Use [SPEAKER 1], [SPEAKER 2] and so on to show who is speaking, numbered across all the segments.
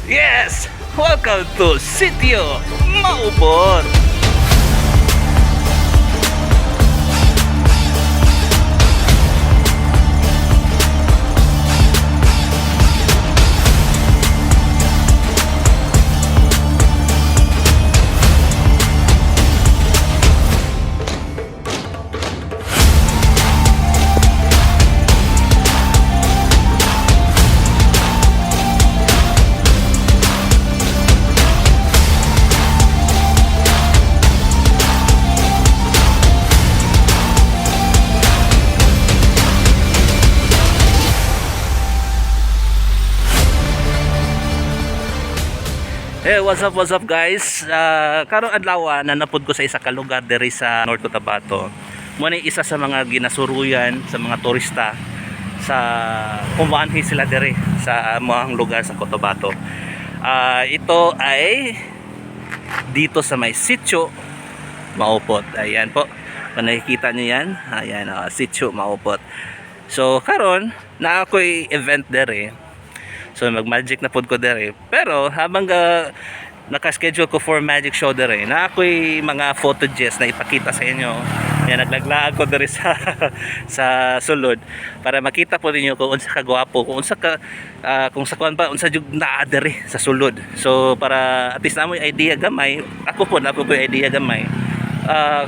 [SPEAKER 1] Yes! Welcome to Sitio Maupor! Hey, what's up guys? Karong adlaw na napud ko sa isa ka lugar diri sa North Cotabato. Mo ni isa sa mga ginasuruyan sa mga turista sa kumaanhi sila diri sa mga lugar sa Cotabato. Ito ay dito sa may Sitio Maupot. Ayan po. Kung nakikita niyo yan, ayan, Sitio Maupot. So karon na ako'y event diri. So mag-magic na pod ko dere. Pero habang naka-schedule ko for magic show dere, na ako'y mga photogests na ipakita sa inyo. Yan, naglaglaag ko dere sa sa sulod para makita po ninyo kung unsa ka gwapo, kung unsa ka kung sa kuan pa unsa jud naa dere sa sulod. So para at least namoy idea gamay, ako po idea gamay.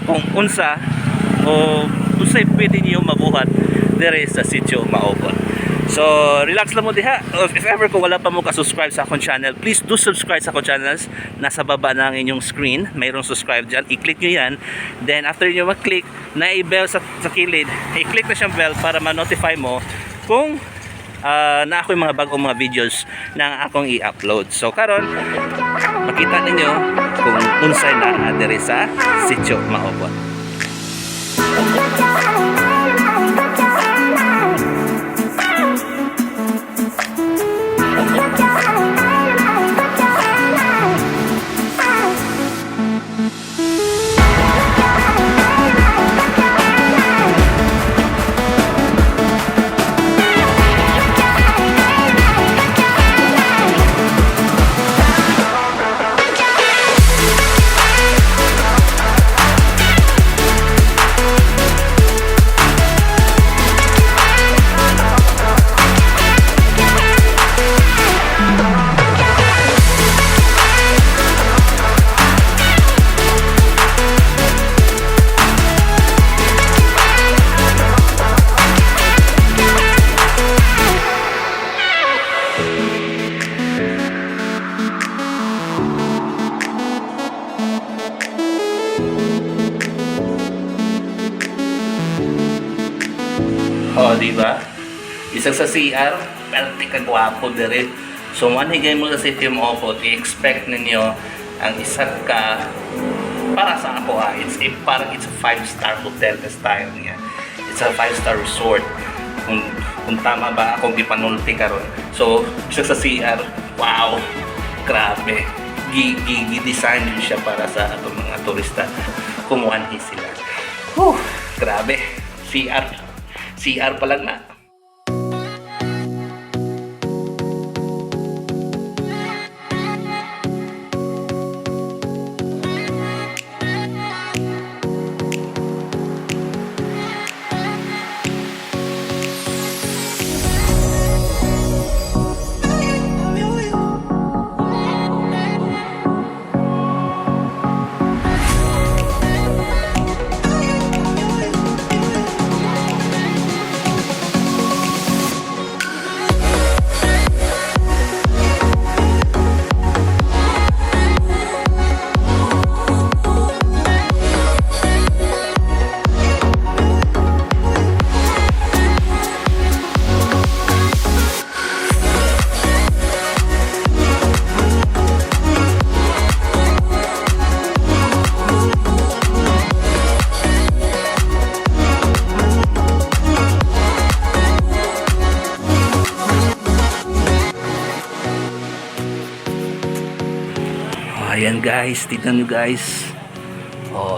[SPEAKER 1] Kung unsa o unsay pwede niyo mabuhat dere sa Sitio Maupot. So, relax lang mo diha. If ever kung wala pa mo ka-subscribe sa akong channel, please do subscribe sa akong channels. Nasa baba ng inyong screen, mayroong subscribe dyan. I-click nyo yan. Then, after nyo mag-click, na-i-bell sa kilid, i-click na siyang bell para ma-notify mo kung na ako yung mga bagong mga videos na akong i-upload. So, karon makita ninyo kung unsay na diri sa Sitio Maupot. Diba? Isang sa CR, pero di ka gwapo diri. So, manhigay mo sa Sitio Maupot, i-expect ninyo ang isa ka, para sa ako it's a 5-star hotel na style niya. It's a 5-star resort. Kung tama ba akong gipanulti karon. So, isa sa CR, wow, grabe. Gi-design din siya para sa atong mga turista. Kumuanhi sila. Grabe. CR pa lang na. Ayan guys, tignan nyo guys.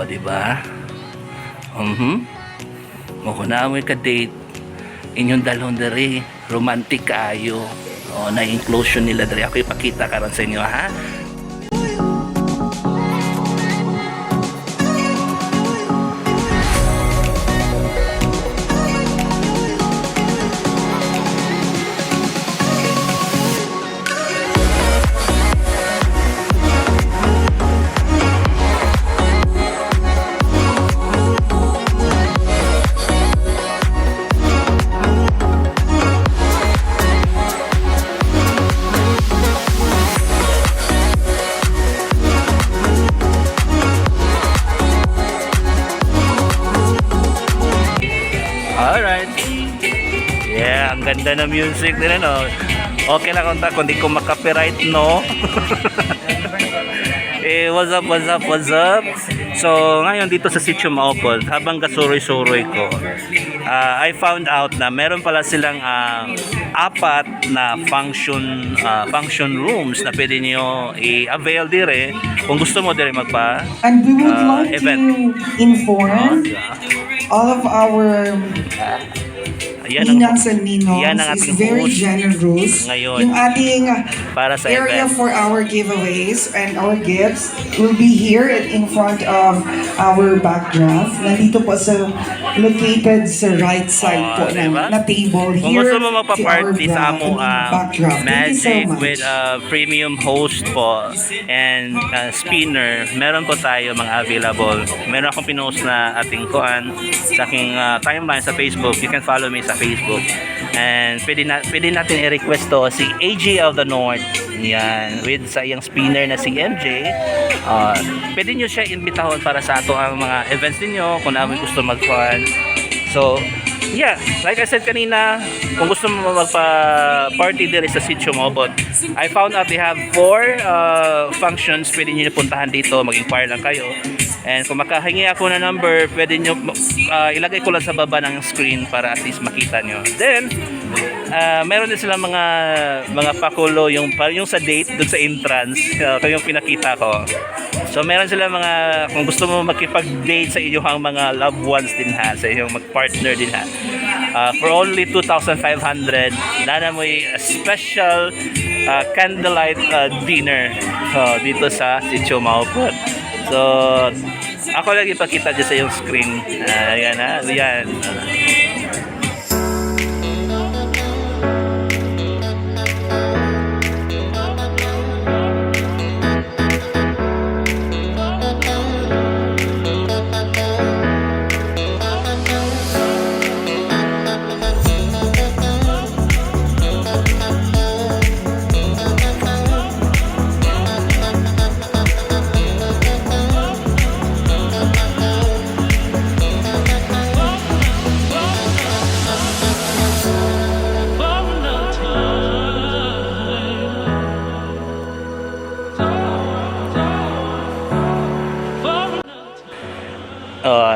[SPEAKER 1] Di ba? Mo ko na mo ka date inyong dalon diri, romantic kayo. na inclusion nila diri. Ako ipakita karon sa inyo ha. Alright. Yeah, ang ganda ng music nila, no? Okay na kung di ko makapiright, no? What's up? So, ngayon dito sa Sitio Maupod, habang gasuroy-suroy ko, I found out na meron pala silang 4 na function rooms na pwede nyo i-avail dire kung gusto mo dire magpa
[SPEAKER 2] And we would like
[SPEAKER 1] event.
[SPEAKER 2] to inform all of our ninangs and
[SPEAKER 1] yan ang
[SPEAKER 2] ninongs is
[SPEAKER 1] ating
[SPEAKER 2] very
[SPEAKER 1] host
[SPEAKER 2] generous.
[SPEAKER 1] ngayon
[SPEAKER 2] Yung ating
[SPEAKER 1] para sa
[SPEAKER 2] area
[SPEAKER 1] event.
[SPEAKER 2] for our giveaways and our gifts will be here in front of our backdraft. Nandito po sa located sa right side po
[SPEAKER 1] diba?
[SPEAKER 2] na table
[SPEAKER 1] Kung
[SPEAKER 2] here
[SPEAKER 1] gusto mo magpa-party
[SPEAKER 2] to
[SPEAKER 1] sa
[SPEAKER 2] our
[SPEAKER 1] among
[SPEAKER 2] backdraft. Thank you so
[SPEAKER 1] magic
[SPEAKER 2] much.
[SPEAKER 1] with premium host po and spinner, meron po tayo mga available. Meron akong pinost na ating kuan sa aking timeline sa Facebook. You can follow me sa Facebook. And pwede natin i-request to si AJ of the North. Yan, with sa iyang spinner na si MJ. Pwede nyo siya imbitahon para sa ato ang mga events ninyo kung namin gusto mag-fun. So, yeah, like I said kanina, kung gusto mo magpa-party dire sa Sitio Maupod, I found out they have 4 functions. Pwede nyo puntahan dito, mag-inquire lang kayo. And kung makahingi ako na number, pwede nyo ilagay ko lang sa baba ng screen para at least makita nyo. Then, meron din sila mga pakulo yung sa date doon sa entrance, yung pinakita ko. So meron sila kung gusto mo makipag-date sa inyong mga loved ones din ha, sa inyong mag-partner din ha. For only 2,500, dana mo a special candlelight dinner dito sa Sitio Maupod. So, ako lang ipakita dyan sa yung screen. Ayan ha, ayan.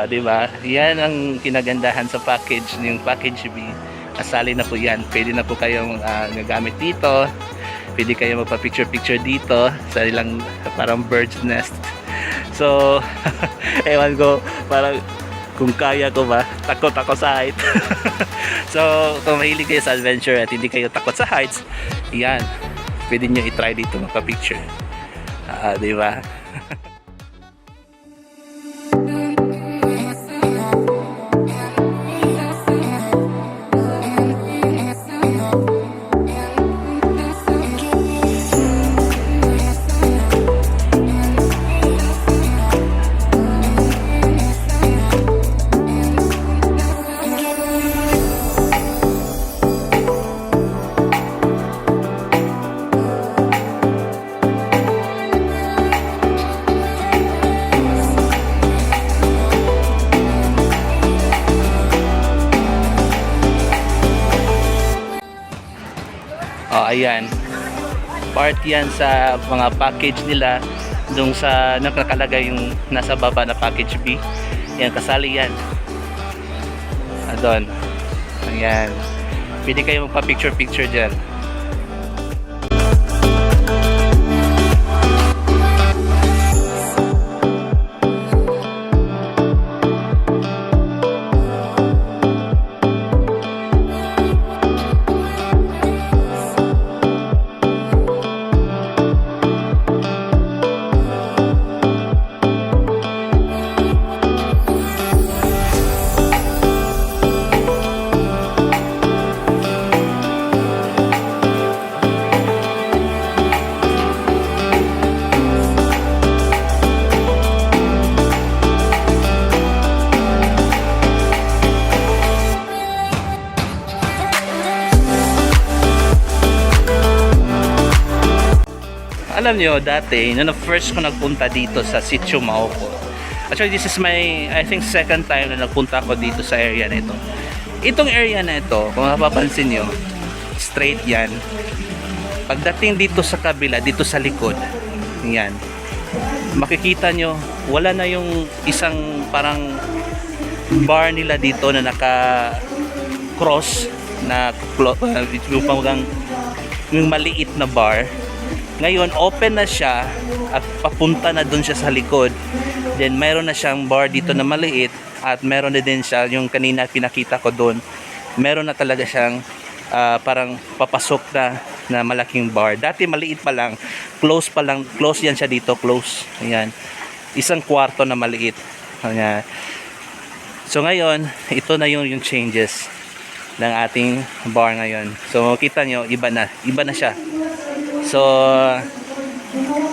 [SPEAKER 1] Di ba? Yan ang kinagandahan sa package, yung package B. Kasali na po yan. Pwede na po kayong gagamit dito. Pwede kayo magpa-picture dito sa ilang parang bird's nest. So, ewan ko, parang kung kaya ko ba, takot ako sa height. So, kung mahilig kayo sa adventure at hindi kayo takot sa heights, yan, pwede nyo i-try dito magpa-picture. Di ba? Ayan, part yan sa mga package nila dun sa nakakalagay yung nasa baba na package B. Yan, kasali yan doon. Ayan, pwede kayo magpa-picture dyan. alam nyo, dati, nung first ko nagpunta dito sa Sitio Maopo. Actually, this is my, I think, second time na nagpunta ako dito sa area na ito. Itong area na ito, kung mapapansin nyo, straight yan. Pagdating dito sa kabila, dito sa likod, yan. Makikita nyo, wala na yung isang parang bar nila dito na naka-cross na yung maliit na bar. Ngayon open na siya at papunta na dun siya sa likod. Then mayroon na siyang bar dito na maliit at meron na din siya yung kanina pinakita ko dun. Meron na talaga siyang parang papasok na malaking bar. Dati maliit pa lang, close yan siya dito, close. Ayan. Isang kwarto na maliit. Ayan. So ngayon, ito na yung changes ng ating bar ngayon. So kita nyo, iba na siya. So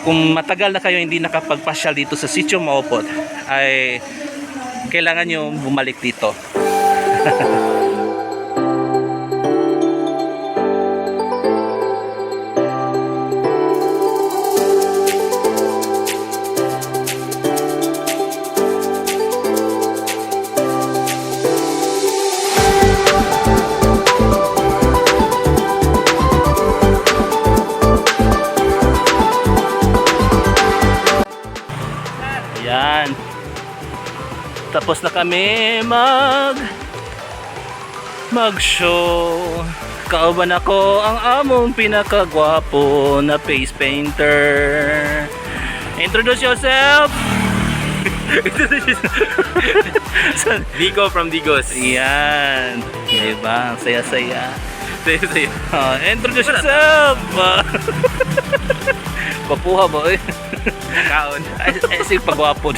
[SPEAKER 1] kung matagal na kayo hindi nakapagpasyal dito sa Sitio Maopot, ay kailangan nyo bumalik dito. Yan. Tapos na kami mag-show. Kauban ako ang among pinakagwapo na face painter. Introduce yourself.
[SPEAKER 3] Digo from Digos.
[SPEAKER 1] Yan. Diba? Ang saya-saya.
[SPEAKER 3] Saya.
[SPEAKER 1] Introduce yourself. Papuha ba eh?
[SPEAKER 3] Kaon.
[SPEAKER 1] Ay, sige pagwapo.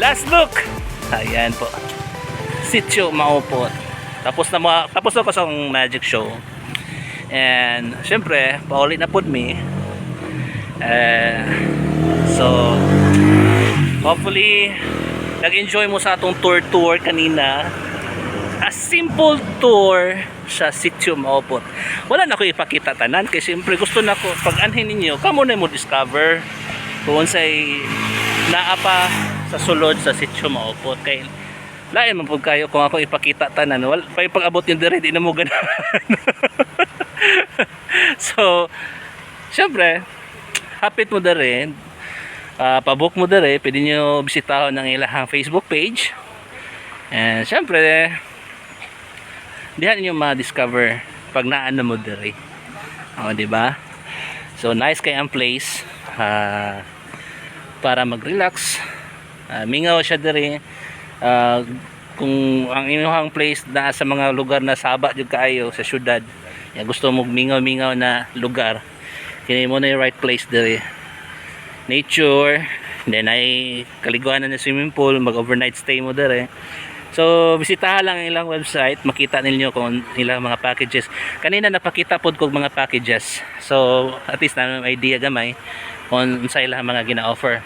[SPEAKER 1] Last look. Ayan po. Sitio Maopot. Tapos na ko sa magic show. And syempre, paulit na pod me. So hopefully nag-enjoy mo sa atong tour kanina. A simple tour sa Sitio Maopot. Wala na ko ipakita tanan kasi siyempre gusto na ko pag anhin ninyo kamo na mo discover kung say naa pa sa sulod sa Sitio Maopot. Kay lain man pud kayo kung ako ipakita tanan, wala pa pag-abot yung dire di na mo ganahan. So siyempre hapit mo dire, pabook mo dire, pwede nyo bisitahon ng ilang Facebook page. And siyempre dihan niyo ma-discover pag naan na mo dire. O, di ba? So nice kay ang place para mag-relax. Mingaw siya dire. Kung ang inyong place na sa mga lugar na saba jud kaayo sa syudad, ya gusto mo mingaw-mingaw na lugar, kini mo na yung right place dire. Nature, then ay kaliguanan na swimming pool, mag-overnight stay mo dire. So bisitahan lang ang ilang website, makita ninyo kung ilang mga packages. Kanina napakita pod kog mga packages. So at least na may idea gamay kung sa ilang mga gina-offer.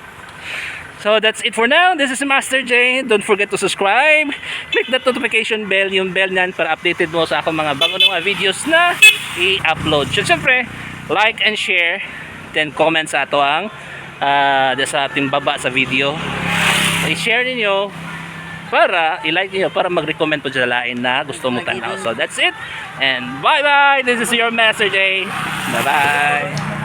[SPEAKER 1] So that's it for now. This is Master J. Don't forget to subscribe. Click that notification bell, yung bell niyan para updated mo sa akong mga bago na mga videos na i-upload. So syempre, like and share, then comment sa ato ang sa ating baba sa video. I-share ninyo para i-like niyo para mag-recommend po sa lain na gusto mo tanaw. So that's it. And bye-bye. This is your Master J. Bye-bye.